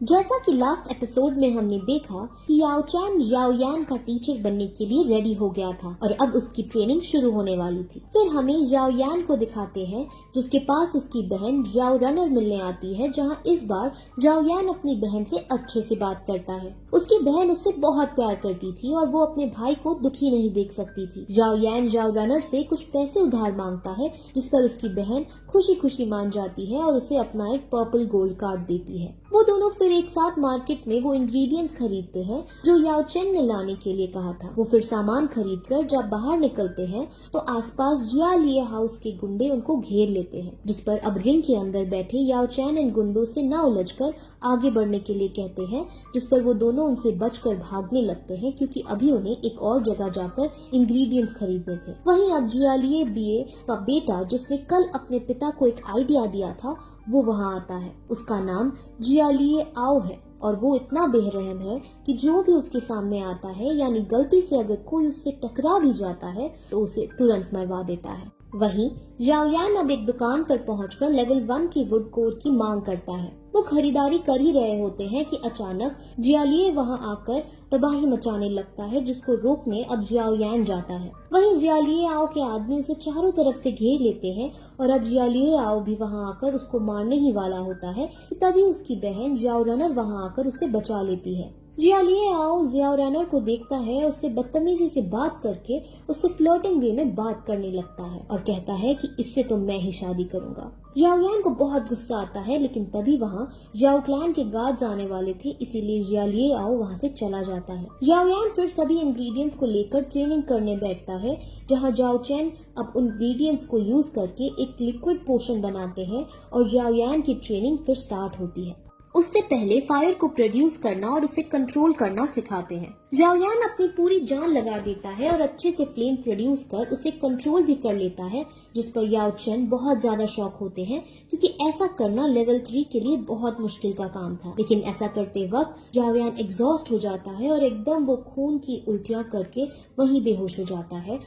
जैसा कि last episode में हमने देखा कि याओ चैन याओ यान का टीचर बनने के लिए रेडी हो गया था और अब उसकी ट्रेनिंग शुरू होने वाली थी। फिर हमें याओ यान को दिखाते हैं जिसके पास उसकी बहन याओ रनर मिलने आती है, जहां इस बार याओ यान अपनी बहन से अच्छे से बात करता है। उसकी बहन उससे बहुत प्यार करती थी और वो अपने भाई को दुखी नहीं देख सकती थी। याओ यान याओ रनर से कुछ पैसे उधार मांगता है, जिस पर उसकी बहन खुशी खुशी मान जाती है और उसे अपना एक पर्पल गोल्ड कार्ड देती है। वो दोनों फिर एक साथ मार्केट में वो इंग्रेडिएंट्स खरीदते हैं जो याओ चेन ने लाने के लिए कहा था। वो फिर सामान खरीदकर जब बाहर निकलते हैं तो आसपास जियालिए हाउस के गुंडे उनको घेर लेते हैं, जिस पर अब रिंग के अंदर बैठे याओ चैन इन गुंडों से ना उलझकर आगे बढ़ने के लिए कहते हैं, जिस पर वो दोनों उनसे बचकर भागने लगते हैं क्योंकि अभी उन्हें एक और जगह जाकर इंग्रेडिएंट्स खरीदने थे। वहीं अब जियालिए बीए का बेटा, जिसने कल अपने पिता को एक आइडिया दिया था, वो वहाँ आता है। उसका नाम जियालिए आओ है और वो इतना बेरहम है कि जो भी उसके सामने आता है, यानी गलती से अगर कोई उससे टकरा भी जाता है तो उसे तुरंत मरवा देता है। वहीं याओ यान अब एक दुकान पर पहुंचकर लेवल 1 की वुड कोर की मांग करता है। वो खरीदारी कर ही रहे होते हैं कि अचानक जियालिए वहां आकर तबाही मचाने लगता है, जिसको रोकने अब जियाओ यान जाता है। वहीं जियालिए आओ के आदमी उसे चारों तरफ से घेर लेते हैं और अब जियालिए आओ भी वहां आकर उसको मारने ही वाला होता है कि तभी उसकी बहन जियाओ रनर वहां आकर उसे बचा लेती है। जियालिए आओ जियाओ रनर को देखता है, उससे बदतमीजी से बात करके उससे फ्लर्टिंग वे में बात करने लगता है और कहता है कि इससे तो मैं ही शादी करूंगा। याओ यान को बहुत गुस्सा आता है, लेकिन तभी वहाँ याओ क्लैन के गार्ड्स आने वाले थे, इसीलिए जियालिए आओ वहाँ से चला जाता है। याओ यान फिर सभी इंग्रेडिएंट्स को लेकर ट्रेनिंग करने बैठता है, जहाँ याओ चैन अब उन इंग्रेडिएंट्स को यूज करके एक लिक्विड पोशन बनाते हैं और याओ यान की ट्रेनिंग फिर स्टार्ट होती है। उससे पहले फायर को प्रोड्यूस करना और उसे कंट्रोल करना सिखाते हैं। याओ यान अपनी पूरी जान लगा देता है और अच्छे से फ्लेम प्रोड्यूस कर उसे कंट्रोल भी कर लेता है, जिस पर याओ चैन बहुत ज्यादा शॉक होते हैं क्योंकि ऐसा करना लेवल 3 के लिए बहुत मुश्किल का काम था। लेकिन ऐसा करते वक्त याओ यान एग्जॉस्ट हो जाता है और एकदम वो खून की उल्टियां करके वहीं बेहोश हो जाता है